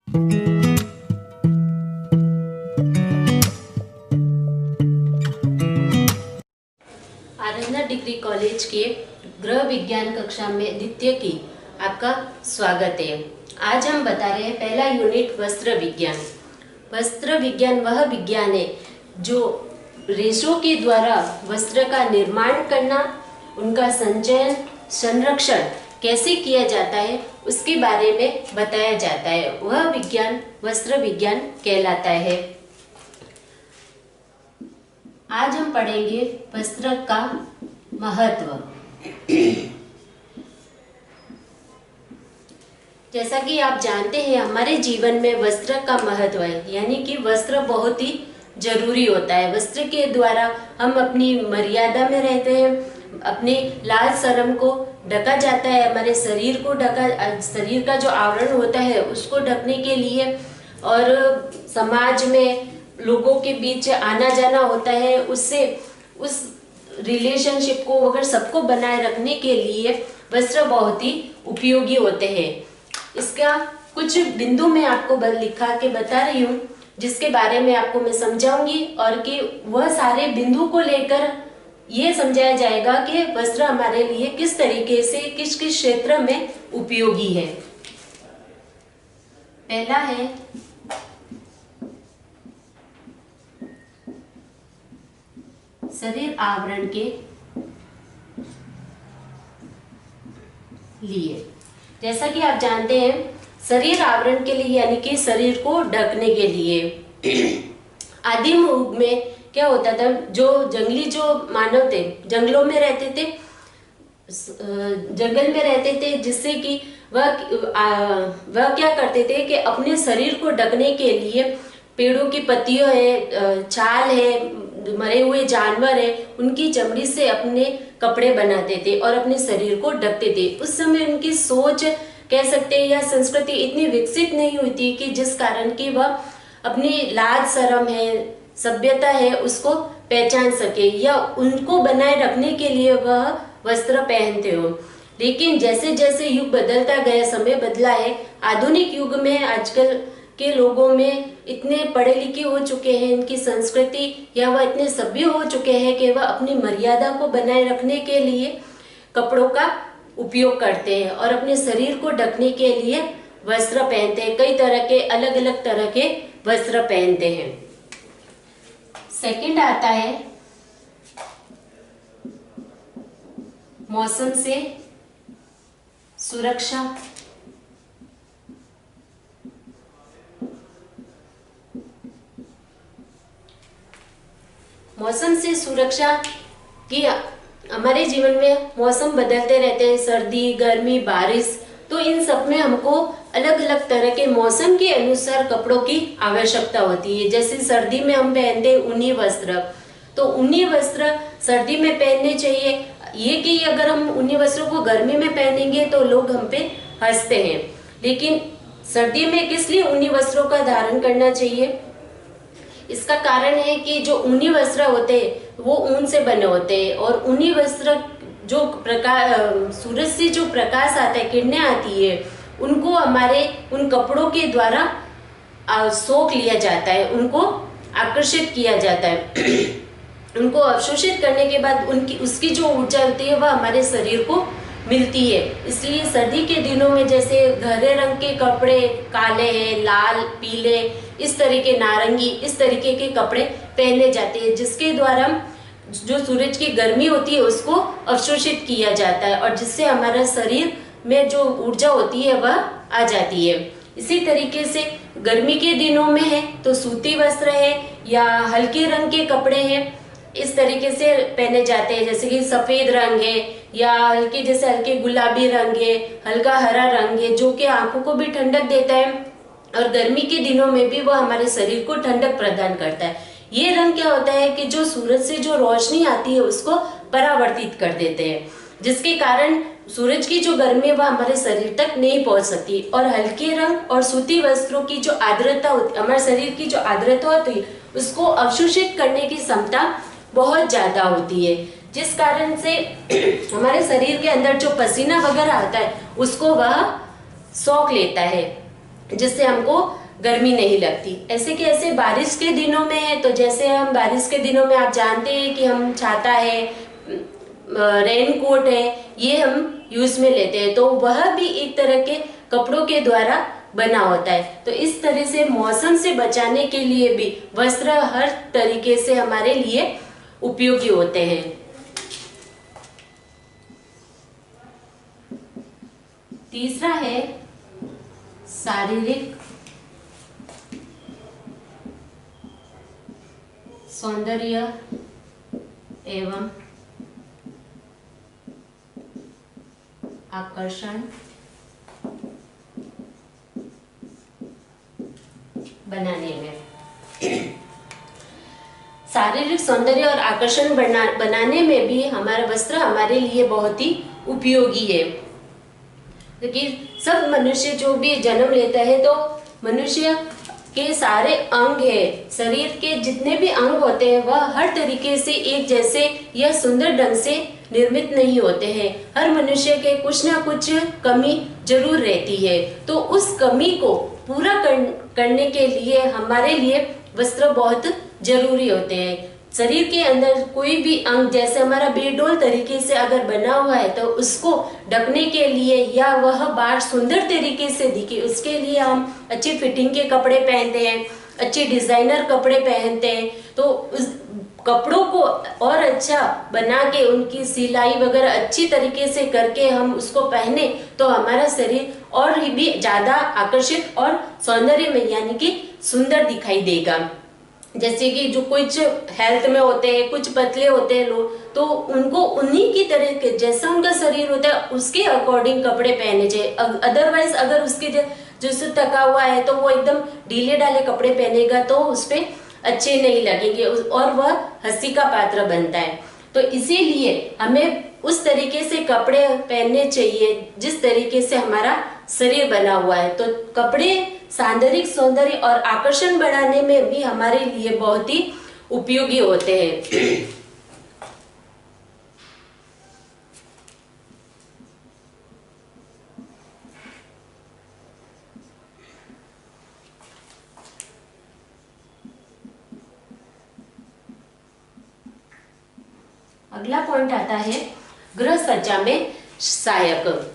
आराधना degree college के गृह विज्ञान कक्षा में द्वितीय की आपका स्वागत है। आज हम बता रहे हैं पहला यूनिट वस्त्र विज्ञान। वस्त्र विज्ञान वह विज्ञान है जो रेशों के द्वारा वस्त्र का निर्माण करना, उनका संचयन, संरक्षण कैसे किया जाता है उसके बारे में बताया जाता है। वह विज्ञान वस्त्र विज्ञान कहलाता है। आज हम पढ़ेंगे वस्त्र का महत्व। जैसा कि आप जानते हैं हमारे जीवन में वस्त्र का महत्व है, यानी कि वस्त्र बहुत ही जरूरी होता है। वस्त्र के द्वारा हम अपनी मर्यादा में रहते हैं, अपने लाज शर्म को ढका जाता है, हमारे शरीर को शरीर का जो आवरण होता है उसको ढकने के लिए, और समाज में लोगों के बीच आना जाना होता है, उससे उस रिलेशनशिप को अगर सबको बनाए रखने के लिए वस्त्र बहुत ही उपयोगी होते हैं। इसका कुछ बिंदु मैं आपको लिखा के बता रही हूँ, जिसके बारे में आपको मैं समझाऊंगी, और कि वह सारे बिंदु को लेकर ये समझाया जाएगा कि वस्त्र हमारे लिए किस तरीके से किस किस क्षेत्र में उपयोगी है। पहला है शरीर आवरण के लिए। जैसा कि आप जानते हैं शरीर आवरण के लिए यानी कि शरीर को ढकने के लिए आदिम युग में क्या होता था, जो जंगली जो मानव थे जंगलों में रहते थे, जंगल में रहते थे, जिससे कि वह क्या करते थे कि अपने शरीर को ढकने के लिए पेड़ों की पत्तियों है, छाल है, मरे हुए जानवर है, उनकी चमड़ी से अपने कपड़े बनाते थे और अपने शरीर को ढकते थे। उस समय उनकी सोच कह सकते हैं या संस्कृति इतनी विकसित नहीं हुई थी कि जिस कारण कि वह अपनी लाज शर्म है, सभ्यता है, उसको पहचान सके या उनको बनाए रखने के लिए वह वस्त्र पहनते हो। लेकिन जैसे जैसे युग बदलता गया, समय बदला है, आधुनिक युग में आजकल के लोगों में इतने पढ़े लिखे हो चुके हैं, इनकी संस्कृति या वह इतने सभ्य हो चुके हैं कि वह अपनी मर्यादा को बनाए रखने के लिए कपड़ों का उपयोग करते हैं और अपने शरीर को ढकने के लिए वस्त्र पहनते हैं। कई तरह के अलग अलग तरह के वस्त्र पहनते हैं। सेकंड आता है मौसम से सुरक्षा। मौसम से सुरक्षा की हमारे जीवन में मौसम बदलते रहते हैं, सर्दी, गर्मी, बारिश, तो इन सब में हमको अलग अलग तरह के मौसम के अनुसार कपड़ों की आवश्यकता होती है। जैसे सर्दी में हम पहनते हैं ऊनी वस्त्र, तो ऊनी वस्त्र सर्दी में पहनने चाहिए। ये कि अगर हम ऊनी वस्त्रों को गर्मी में पहनेंगे तो लोग हम पे हंसते हैं, लेकिन सर्दी में किस लिए ऊनी वस्त्रों का धारण करना चाहिए? इसका कारण है कि जो ऊनी वस्त्र होते हैं वो ऊन से बने होते हैं, और ऊनी वस्त्र जो प्रकाश, सूरज से जो प्रकाश आता है, किरणें आती है, उनको हमारे उन कपड़ों के द्वारा सोख लिया जाता है, उनको आकर्षित किया जाता है। उनको अवशोषित करने के बाद उसकी जो ऊर्जा होती है वह हमारे शरीर को मिलती है। इसलिए सर्दी के दिनों में जैसे गहरे रंग के कपड़े, काले हैं, लाल, पीले, इस तरीके, नारंगी, इस तरीके के कपड़े पहने जाते हैं, जिसके द्वारा जो सूरज की गर्मी होती है उसको अवशोषित किया जाता है और जिससे हमारा शरीर में जो ऊर्जा होती है वह आ जाती है। इसी तरीके से गर्मी के दिनों में है तो सूती वस्त्र है या हल्के रंग के कपड़े हैं, इस तरीके से पहने जाते हैं। जैसे कि सफेद रंग है या हल्के गुलाबी रंग है, हल्का हरा रंग है, जो कि आंखों को भी ठंडक देता है और गर्मी के दिनों में भी वह हमारे शरीर को ठंडक प्रदान करता है। ये रंग क्या होता है कि जो सूरज से जो रोशनी आती है उसको परावर्तित कर देते हैं, जिसके कारण सूरज की जो गर्मी है वह हमारे शरीर तक नहीं पहुंच सकती। और हल्के रंग और सूती वस्त्रों की जो आर्द्रता होती, हमारे शरीर की जो आर्द्रता होती है उसको अवशोषित करने की क्षमता बहुत ज्यादा होती है, जिस कारण से हमारे शरीर के अंदर जो पसीना वगैरह आता है उसको वह सोख लेता है। जिससे हमको गर्मी नहीं लगती। ऐसे कि ऐसे बारिश के दिनों में, तो जैसे हम बारिश के दिनों में आप जानते हैं कि हम छाता है, रेन कोट है, ये हम यूज में लेते हैं, तो वह भी एक तरह के कपड़ों के द्वारा बना होता है। तो इस तरह से मौसम से बचाने के लिए भी वस्त्र हर तरीके से हमारे लिए उपयोगी होते हैं। तीसरा है शारीरिक सौंदर्य एवं आकर्षण बनाने में। शारीरिक सौंदर्य और आकर्षण बनाने में भी हमारा वस्त्र हमारे लिए बहुत ही उपयोगी है। क्योंकि सब मनुष्य जो भी जन्म लेता है तो मनुष्य के सारे अंग है, शरीर के जितने भी अंग होते हैं वह हर तरीके से एक जैसे या सुंदर ढंग से निर्मित नहीं होते हैं। हर मनुष्य के कुछ ना कुछ कमी जरूर रहती है। तो उस कमी को पूरा करने के लिए हमारे लिए वस्त्र बहुत जरूरी होते हैं। शरीर के अंदर कोई भी अंग जैसे हमारा बेडोल तरीके से अगर बना हुआ है तो उसको ढकने के लिए या वह बाहर सुंदर तरीके से दिखे उसके लिए हम अच्छी फिटिंग के कपड़े पहनते हैं, अच्छे डिजाइनर कपड़े पहनते हैं। तो उस कपड़ों को और अच्छा बना के उनकी सिलाई वगैरह अच्छी तरीके से करके हम उसको पहने तो हमारा शरीर और भी ज्यादा आकर्षित और सौंदर्य में यानी कि सुंदर दिखाई देगा। जैसे कि जो कुछ हेल्थ में होते हैं, कुछ पतले होते हैं लोग, तो उनको उन्हीं की तरह के जैसा उनका शरीर होता है उसके अकॉर्डिंग कपड़े पहने चाहिए। अदरवाइज अगर उसके जैसे थका हुआ है तो वो एकदम ढीले ढाले कपड़े पहनेगा तो उसपे अच्छे नहीं लगेंगे और वह हंसी का पात्र बनता है। तो इसीलिए हमें उस तरीके से कपड़े पहनने चाहिए जिस तरीके से हमारा शरीर बना हुआ है। तो कपड़े शारीरिक सौंदर्य और आकर्षण बढ़ाने में भी हमारे लिए बहुत ही उपयोगी होते हैं। अगला पॉइंट आता है गृह सज्जा में सहायक।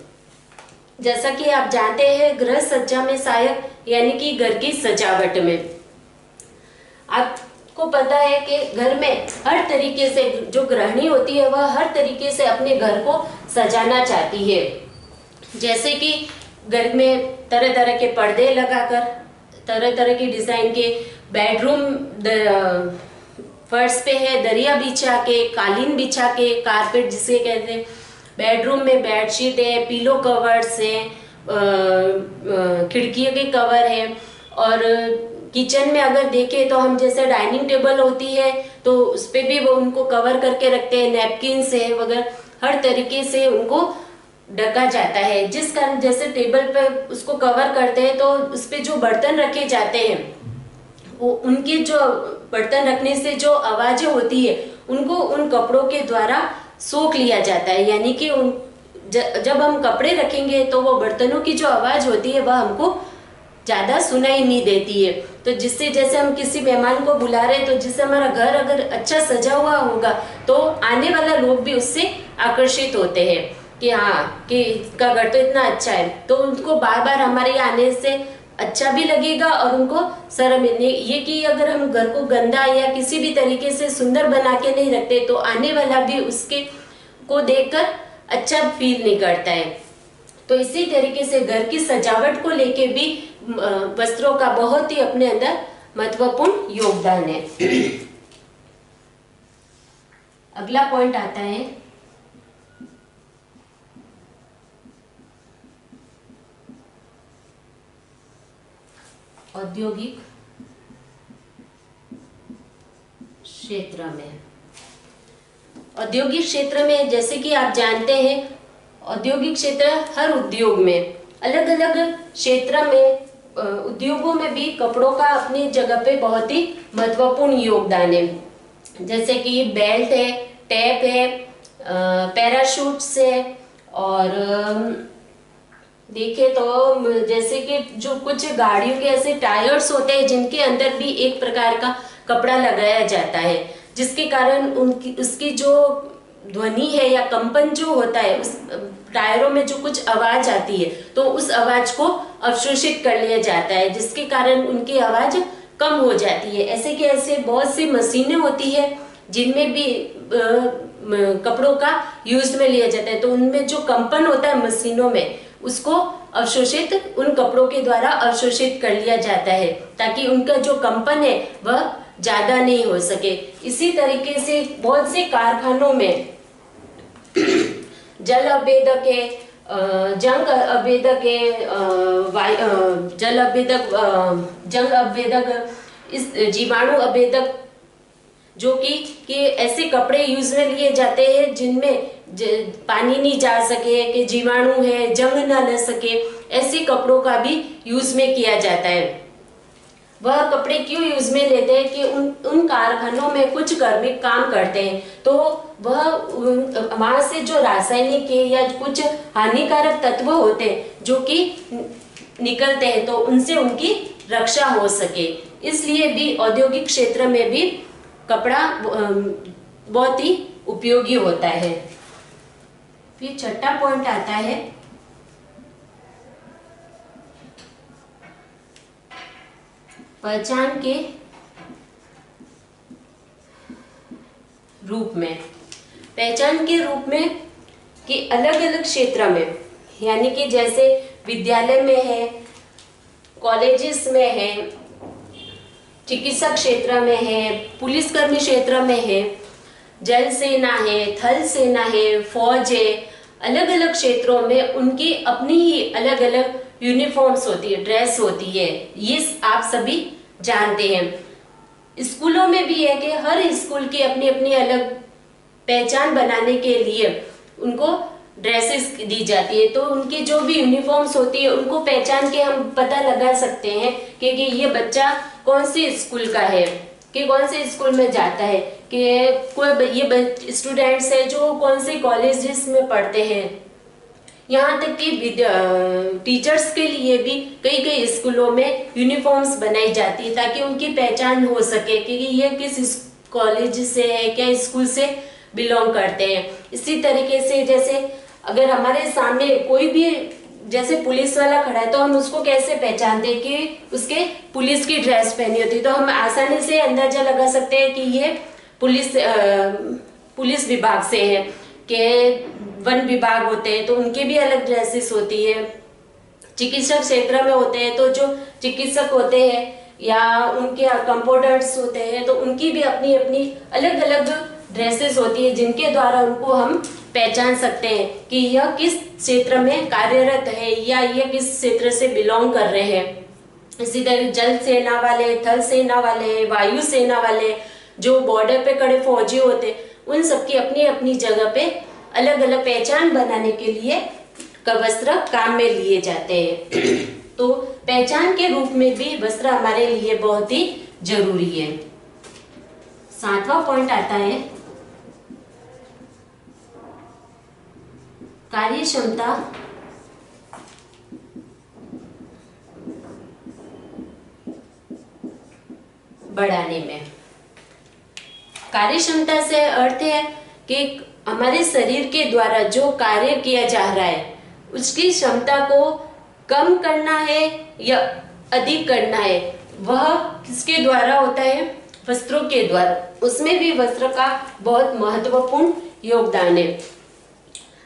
जैसा कि आप जानते हैं गृह सज्जा में सहायक यानी कि घर की सजावट में आपको पता है कि घर में हर तरीके से जो गृहिणी होती है वह हर तरीके से अपने घर को सजाना चाहती है। जैसे कि घर में तरह तरह के पर्दे लगाकर, तरह तरह के डिजाइन के बेडरूम फर्श पे है दरिया बिछा के, कालीन बिछा के, कारपेट जिसे कहते हैं, बेडरूम में बेडशीट है, पिलो कवर्स है, खिड़कियों के कवर है। और किचन में अगर देखें तो हम जैसे डाइनिंग टेबल होती है तो उस पे भी वो उनको कवर करके रखते हैं, नैपकिन से वगैरह हर तरीके से उनको ढका जाता है। जिस कारण जैसे टेबल पे उसको कवर करते हैं तो उस पे जो बर्तन रखे जाते हैं वो उनके जो बर्तन रखने से जो आवाजें होती है उनको उन कपड़ों के द्वारा सोख लिया जाता है। यानी कि जब हम कपड़े रखेंगे तो वो बर्तनों की जो आवाज होती है वह हमको ज्यादा सुनाई नहीं देती है। तो जिससे जैसे हम किसी मेहमान को बुला रहे हैं तो जिससे हमारा घर अगर अच्छा सजा हुआ होगा तो आने वाला लोग भी उससे आकर्षित होते हैं कि हाँ कि इसका घर तो इतना अच्छा है। तो उनको बार बार हमारे यहाँ आने से अच्छा भी लगेगा और उनको शर्म नहीं ये कि अगर हम घर को गंदा या किसी भी तरीके से सुंदर बना के नहीं रखते तो आने वाला भी उसके को देखकर अच्छा फील नहीं करता है। तो इसी तरीके से घर की सजावट को लेके भी वस्त्रों का बहुत ही अपने अंदर महत्वपूर्ण योगदान है। अगला पॉइंट आता है औद्योगिक क्षेत्र में। औद्योगिक क्षेत्र में जैसे कि आप जानते हैं औद्योगिक क्षेत्र हर उद्योग में अलग अलग क्षेत्र में उद्योगों में भी कपड़ों का अपनी जगह पे बहुत ही महत्वपूर्ण योगदान है। जैसे कि बेल्ट है, टैप है, पैराशूट्स है और देखे तो जैसे कि जो कुछ गाड़ियों के ऐसे टायर्स होते हैं जिनके अंदर भी एक प्रकार का कपड़ा लगाया जाता है, जिसके कारण उनकी उसकी जो ध्वनि है या कंपन जो होता है, उस टायरों में जो कुछ आवाज आती है तो उस आवाज को अवशोषित कर लिया जाता है, जिसके कारण उनकी आवाज कम हो जाती है। ऐसे के ऐसे बहुत सी मशीनें होती है जिनमें भी कपड़ों का यूज में लिया जाता है, तो उनमें जो कंपन होता है मशीनों में, उसको अवशोषित उन कपड़ों के द्वारा अवशोषित कर लिया जाता है, ताकि उनका जो कंपन है वह ज्यादा नहीं हो सके। इसी तरीके से बहुत से कारखानों में जल अभेदक है, जंग अभेदक है, जल अभेदक, जंग अभेदक, इस जीवाणु अभेदक, जो कि ऐसे कपड़े यूज में लिए जाते हैं जिनमें पानी नहीं जा सके, कि जीवाणु है जंग ना लग सके, ऐसे कपड़ों का भी यूज में किया जाता है। वह कपड़े क्यों यूज में लेते हैं कि उन कारखानों में कुछ कार्मिक काम करते हैं, तो वह वहां से जो रासायनिक या कुछ हानिकारक तत्व होते हैं जो कि निकलते हैं, तो उनसे उनकी रक्षा हो सके। इसलिए भी औद्योगिक क्षेत्र में भी कपड़ा बहुत ही उपयोगी होता है। फिर छठा पॉइंट आता है पहचान के रूप में। पहचान के रूप में कि अलग अलग क्षेत्र में, यानी कि जैसे विद्यालय में है, कॉलेजेस में है, चिकित्सा क्षेत्र में है, पुलिसकर्मी क्षेत्र में है, जल सेना है, थल सेना है, फौज है, अलग अलग क्षेत्रों में उनकी अपनी ही अलग अलग यूनिफॉर्म्स होती है, ड्रेस होती है, ये आप सभी जानते हैं। स्कूलों में भी है कि हर स्कूल की अपनी अपनी अलग पहचान बनाने के लिए उनको ड्रेसेस दी जाती है, तो उनकी जो भी यूनिफॉर्म्स होती है उनको पहचान के हम पता लगा सकते हैं कि ये बच्चा कौन सी स्कूल का है, कि कौन से स्कूल में जाता है, कि कोई ये स्टूडेंट्स है जो कौन से कॉलेजेस में पढ़ते हैं। यहाँ तक कि टीचर्स के लिए भी कई कई स्कूलों में यूनिफॉर्म्स बनाई जाती है ताकि उनकी पहचान हो सके कि ये किस कॉलेज से है, क्या स्कूल से बिलोंग करते हैं। इसी तरीके से जैसे अगर हमारे सामने कोई भी जैसे पुलिस वाला खड़ा है तो हम उसको कैसे पहचानते हैं कि उसके पुलिस की ड्रेस पहनी होती है, तो हम आसानी से अंदाजा लगा सकते हैं कि ये पुलिस विभाग से है। कि वन विभाग होते हैं तो उनके भी अलग ड्रेसेस होती है, चिकित्सा क्षेत्र में होते हैं तो जो चिकित्सक होते हैं या उनके कंपाउंडर्स होते हैं तो उनकी भी अपनी अपनी अलग अलग ड्रेसेस होती है, जिनके द्वारा उनको हम पहचान सकते हैं कि यह किस क्षेत्र में कार्यरत है या यह किस क्षेत्र से बिलोंग कर रहे हैं। इसी तरह जल सेना वाले, थल सेना वाले, वायु सेना वाले, जो बॉर्डर पे खड़े फौजी होते, उन सबकी अपनी अपनी जगह पे अलग अलग पहचान बनाने के लिए वस्त्र काम में लिए जाते हैं। तो पहचान के रूप में भी वस्त्र हमारे लिए बहुत ही जरूरी है। 7वां पॉइंट आता है कार्य क्षमता बढ़ाने में। कार्य क्षमता से अर्थ है कि हमारे शरीर के द्वारा जो कार्य किया जा रहा है उसकी क्षमता को कम करना है या अधिक करना है, वह किसके द्वारा होता है? वस्त्रों के द्वारा। उसमें भी वस्त्र का बहुत महत्वपूर्ण योगदान है।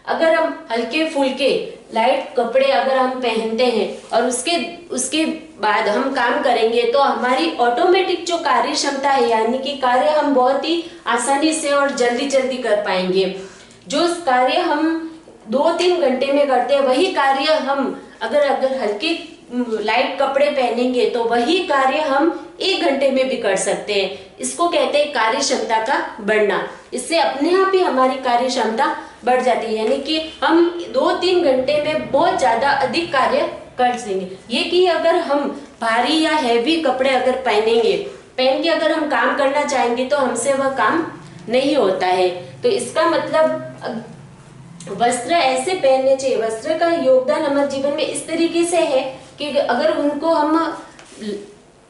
अगर हम हल्के फुल्के लाइट कपड़े अगर हम पहनते हैं और उसके बाद हम काम करेंगे तो हमारी ऑटोमेटिक जो कार्य क्षमता है, यानी कि कार्य हम बहुत ही आसानी से और जल्दी जल्दी कर पाएंगे। जो कार्य हम 2-3 घंटे में करते हैं वही कार्य हम अगर हल्के लाइट कपड़े पहनेंगे तो वही कार्य हम 1 घंटे में भी कर सकते हैं। इसको कहते हैं कार्य क्षमता का बढ़ना। इससे अपने आप ही हमारी कार्य क्षमता बढ़ जाती है, यानी कि हम 2-3 घंटे में बहुत ज्यादा अधिक कार्य कर सकेंगे। ये कि अगर हम भारी या हैवी कपड़े अगर पहन के अगर हम काम करना चाहेंगे तो हमसे वह काम नहीं होता है। तो इसका मतलब वस्त्र ऐसे पहनने चाहिए। वस्त्र का योगदान हमारे जीवन में इस तरीके से है कि अगर उनको हम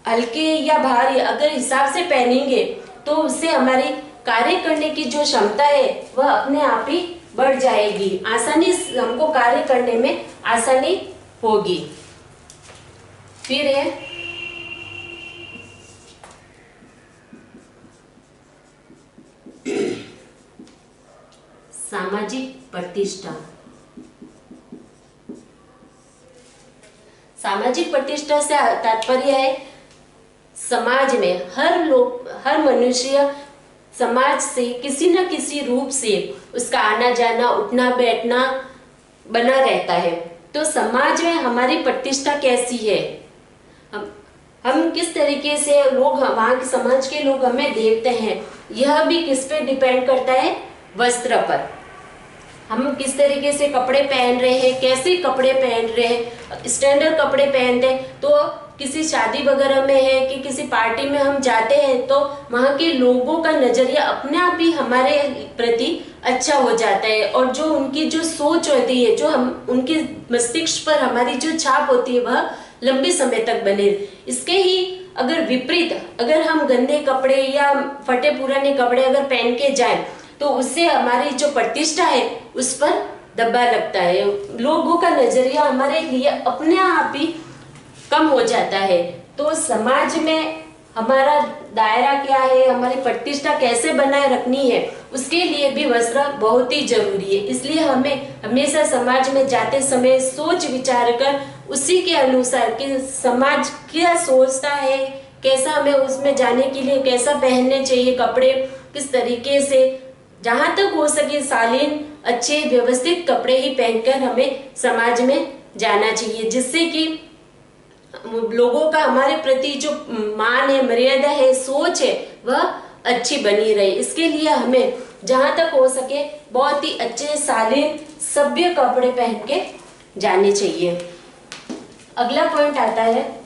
हल्के या भारी अगर हिसाब से पहनेंगे तो उससे हमारी कार्य करने की जो क्षमता है वह अपने आप ही बढ़ जाएगी, आसानी से हमको कार्य करने में आसानी होगी। फिर है सामाजिक प्रतिष्ठा। सामाजिक प्रतिष्ठा से तात्पर्य है समाज में हर मनुष्य समाज से किसी न किसी रूप से उसका आना जाना उठना बैठना बना रहता है। तो समाज में हमारी प्रतिष्ठा कैसी है, हम किस तरीके से लोग वहाँ के समाज के लोग हमें देखते हैं, यह भी किस पे डिपेंड करता है, वस्त्र पर। हम किस तरीके से कपड़े पहन रहे हैं, कैसे कपड़े पहन रहे हैं। स्टैंडर्ड कपड़े पहनते हैं तो किसी शादी वगैरह में है कि किसी पार्टी में हम जाते हैं तो वहाँ के लोगों का नजरिया अपने आप ही हमारे प्रति अच्छा हो जाता है, और जो उनकी जो सोच होती है, जो हम उनके मस्तिष्क पर हमारी जो छाप होती है वह लंबे समय तक बने। इसके ही अगर विपरीत अगर हम गंदे कपड़े या फटे पुराने कपड़े अगर पहन के जाए तो उससे हमारी जो प्रतिष्ठा है उस पर दबा लगता है, लोगों का नजरिया हमारे लिए अपने आप ही कम हो जाता है। तो समाज में हमारा दायरा क्या है, हमारी प्रतिष्ठा कैसे बनाए रखनी है, उसके लिए भी वस्त्र बहुत ही जरूरी है। इसलिए हमें हमेशा समाज में जाते समय सोच विचार कर उसी के अनुसार कि समाज क्या सोचता है, कैसा हमें उसमें जाने के लिए कैसा पहनने चाहिए कपड़े, किस तरीके से, जहां तक हो सके शालीन अच्छे व्यवस्थित कपड़े ही पहनकर हमें समाज में जाना चाहिए, जिससे कि लोगों का हमारे प्रति जो मान है, मर्यादा है, सोच है, वह अच्छी बनी रहे। इसके लिए हमें जहां तक हो सके बहुत ही अच्छे शालीन सभ्य कपड़े पहन के जाने चाहिए। अगला पॉइंट आता है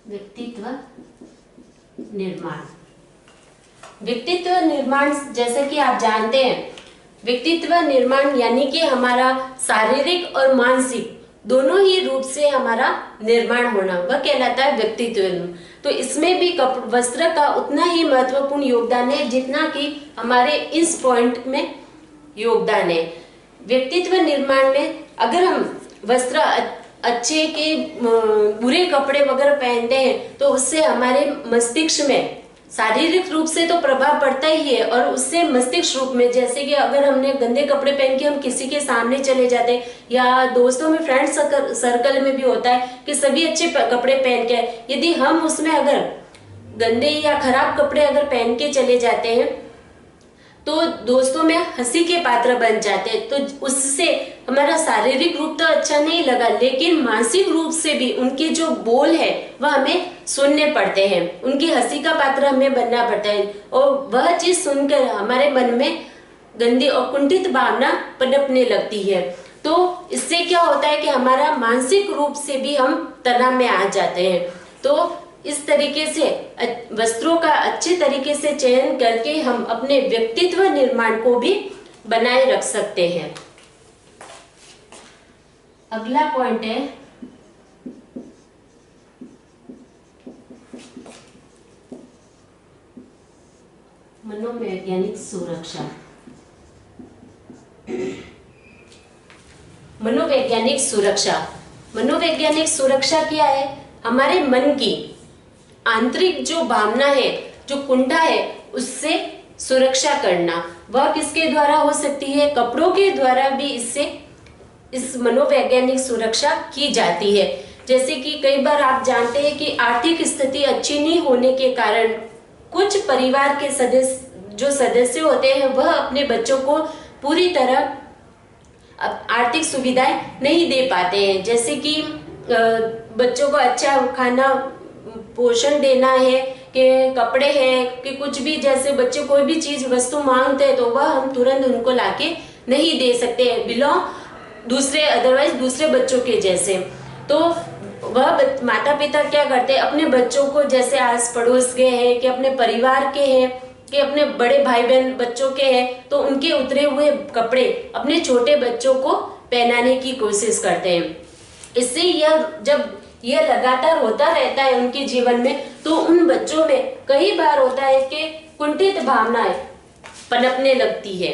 व्यक्तित्व निर्माण। व्यक्तित्व निर्माण जैसे कि आप जानते हैं, व्यक्तित्व निर्माण यानी कि हमारा शारीरिक और मानसिक दोनों ही रूप से हमारा निर्माण होना, वह कहलाता है व्यक्तित्व। तो इसमें भी वस्त्र का उतना ही महत्वपूर्ण योगदान है जितना कि हमारे इस पॉइंट में योगदान है। व्यक्तित्व निर्माण में अगर हम वस्त्र अच्छे के बुरे कपड़े वगैरह पहनते हैं तो उससे हमारे मस्तिष्क में शारीरिक रूप से तो प्रभाव पड़ता ही है, और उससे मस्तिष्क रूप में, जैसे कि अगर हमने गंदे कपड़े पहन के हम किसी के सामने चले जाते हैं या दोस्तों में फ्रेंड सर्कल में भी होता है कि सभी अच्छे कपड़े पहन के, यदि हम उसमें अगर गंदे या खराब कपड़े अगर पहन के चले जाते हैं तो दोस्तों में हंसी के पात्र बन जाते हैं। तो उससे हमारा शारीरिक रूप तो अच्छा नहीं लगा, लेकिन मानसिक रूप से भी उनके जो बोल है वह हमें सुनने पड़ते हैं, उनकी हंसी का पात्र हमें बनना पड़ता है, और वह चीज सुनकर हमारे मन में गंदी और कुंठित भावना पनपने लगती है। तो इससे क्या होता है कि हमारा मानसिक रूप से भी हम तनाव में आ जाते हैं। तो इस तरीके से वस्त्रों का अच्छे तरीके से चयन करके हम अपने व्यक्तित्व निर्माण को भी बनाए रख सकते हैं। अगला पॉइंट है मनोवैज्ञानिक सुरक्षा। मनोवैज्ञानिक सुरक्षा, मनोवैज्ञानिक सुरक्षा क्या है? हमारे मन की आंतरिक जो भावना है, जो कुंठा है, उससे सुरक्षा करना। वह किसके द्वारा हो सकती है? कपड़ों के द्वारा भी इससे इस मनोवैज्ञानिक सुरक्षा की जाती है। जैसे कि कई बार आप जानते हैं कि आर्थिक स्थिति अच्छी नहीं होने के कारण कुछ परिवार के सदस्य होते हैं, वह अपने बच्चों को पूरी तरह आर्थिक सुविधाएं नहीं दे पाते हैं। जैसे कि बच्चों को अच्छा खाना पोषण देना है, कि कपड़े हैं, कि कुछ भी, जैसे बच्चे कोई भी चीज वस्तु मांगते हैं तो वह हम तुरंत उनको लाके नहीं दे सकते हैं। दूसरे बच्चों के जैसे। तो वह माता पिता क्या करते हैं, अपने बच्चों को जैसे आस पड़ोस के हैं कि अपने परिवार के हैं कि अपने बड़े भाई बहन बच्चों के हैं, तो उनके उतरे हुए कपड़े अपने छोटे बच्चों को पहनाने की कोशिश करते हैं। इससे जब यह लगातार होता रहता है उनके जीवन में, तो उन बच्चों में कई बार होता है कि कुंठित भावनाएं पनपने लगती है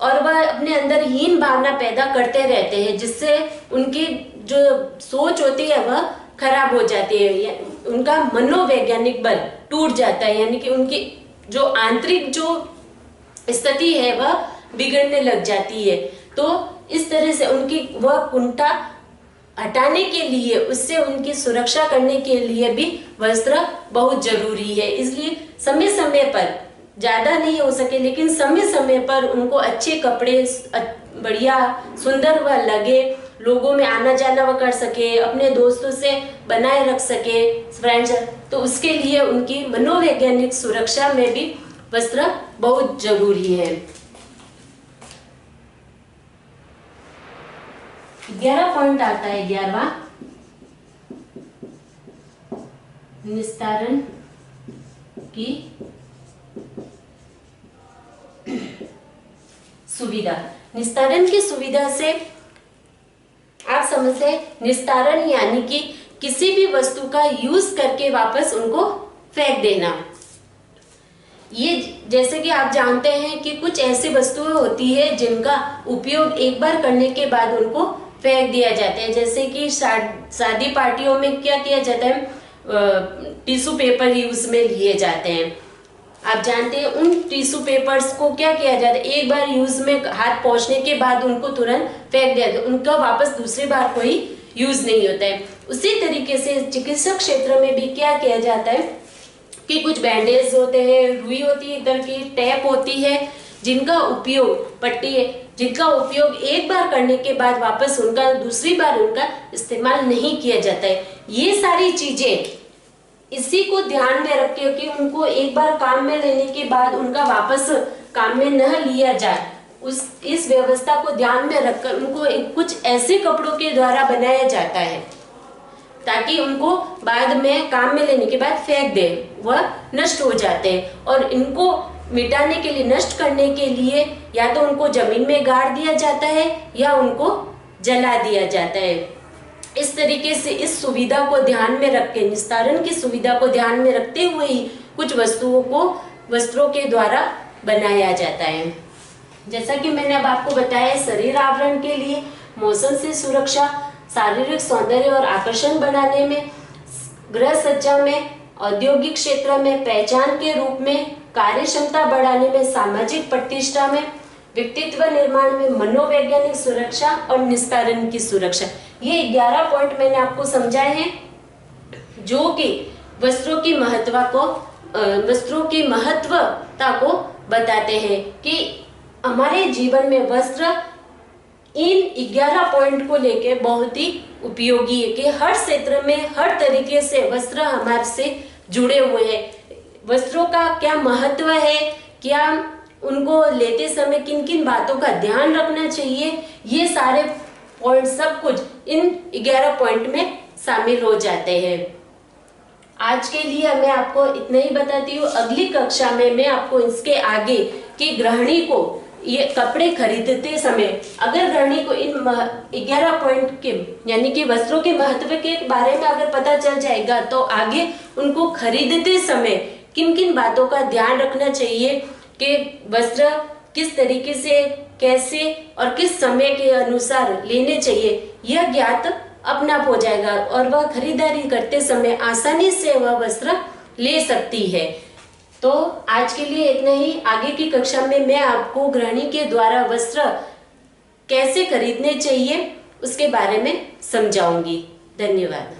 और वह अपने अंदर हीन भावना पैदा करते रहते हैं, जिससे उनकी जो सोच होती है वह खराब हो जाती है, उनका मनोवैज्ञानिक बल टूट जाता है, यानी कि उनकी जो आंतरिक जो स्थिति है वह बिगड़ने लग जाती है। तो इस तरह से उनकी वह कुंठा हटाने के लिए, उससे उनकी सुरक्षा करने के लिए भी वस्त्र बहुत जरूरी है। इसलिए समय समय पर, ज्यादा नहीं हो सके लेकिन समय समय पर उनको अच्छे कपड़े, बढ़िया सुंदर वह लगे, लोगों में आना जाना वह कर सके, अपने दोस्तों से बनाए रख सके फ्रेंड्स, तो उसके लिए उनकी मनोवैज्ञानिक सुरक्षा में भी वस्त्र बहुत जरूरी है। 11 पॉइंट आता है, 11वां, निस्तारण की सुविधा। निस्तारण की सुविधा से आप समझते हैं, निस्तारण यानी कि किसी भी वस्तु का यूज करके वापस उनको फेंक देना। ये जैसे कि आप जानते हैं कि कुछ ऐसी वस्तुएं होती है जिनका उपयोग एक बार करने के बाद उनको फेंक दिया जाता है। जैसे कि शादी पार्टियों में क्या किया जाता है, टिश्यू पेपर यूज में लिए जाते हैं। आप जानते हैं उन टिश्यू पेपर्स को क्या किया जाता है, एक बार यूज में हाथ पहुंचने के बाद उनको तुरंत फेंक दिया जाता है, उनका वापस दूसरी बार कोई यूज नहीं होता है। उसी तरीके से चिकित्सा क्षेत्र में भी क्या किया जाता है कि कुछ बैंडेज होते हैं, रुई होती है, इधर की टैप होती है, जिनका उपयोग, पट्टी है, जिनका उपयोग एक बार करने के बाद वापस उनका दूसरी बार उनका इस्तेमाल नहीं किया जाता है। ये सारी चीजें इसी को ध्यान में रख के कि उनको एक बार काम में लेने के बाद उनका वापस काम में न लिया जाए, इस व्यवस्था को ध्यान में रखकर उनको कुछ ऐसे कपड़ों के द्वारा बनाया जाता है ताकि उनको बाद में काम में लेने के बाद फेंक दे, वह नष्ट हो जाते हैं। और इनको मिटाने के लिए, नष्ट करने के लिए या तो उनको जमीन में गाड़ दिया जाता है या उनको जला दिया जाता है। इस तरीके से इस सुविधा को ध्यान में रख के, निस्तारण की सुविधा को ध्यान में रखते हुए ही कुछ वस्तुओं को वस्त्रों के द्वारा बनाया जाता है। जैसा कि मैंने अब आपको बताया, शरीर आवरण के लिए, मौसम से सुरक्षा, शारीरिक सौंदर्य और आकर्षण बनाने में, गृह सज्जा में, औद्योगिक क्षेत्र में, पहचान के रूप में, कार्य क्षमता बढ़ाने में, सामाजिक प्रतिष्ठा में, व्यक्तित्व निर्माण में, मनोवैज्ञानिक सुरक्षा और निस्तारण की सुरक्षा। ये 11 पॉइंट मैंने आपको समझाए हैं जो कि वस्त्रों की महत्वता को बताते हैं कि हमारे जीवन में वस्त्र इन 11 पॉइंट को लेके बहुत ही उपयोगी है कि हर क्षेत्र में, हर तरीके से वस्त्र हमारे से जुड़े हुए हैं। वस्त्रों का क्या महत्व है, क्या उनको लेते समय किन किन बातों का ध्यान रखना चाहिए, ये सारे पॉइंट सब कुछ इन 11 पॉइंट में शामिल हो जाते हैं। आज के लिए मैं आपको इतना ही बताती हूँ। अगली कक्षा में मैं आपको इसके आगे कि गृहिणी को ये कपड़े खरीदते समय अगर गृहिणी को इन 11 पॉइंट के यानी कि वस्त्रों के महत्व के बारे में अगर पता चल जाएगा तो आगे उनको खरीदते समय किन किन बातों का ध्यान रखना चाहिए कि वस्त्र किस तरीके से, कैसे और किस समय के अनुसार लेने चाहिए, यह ज्ञात अपना हो जाएगा और वह खरीदारी करते समय आसानी से वह वस्त्र ले सकती है। तो आज के लिए इतना ही। आगे की कक्षा में मैं आपको गृहिणी के द्वारा वस्त्र कैसे खरीदने चाहिए उसके बारे में समझाऊंगी। धन्यवाद।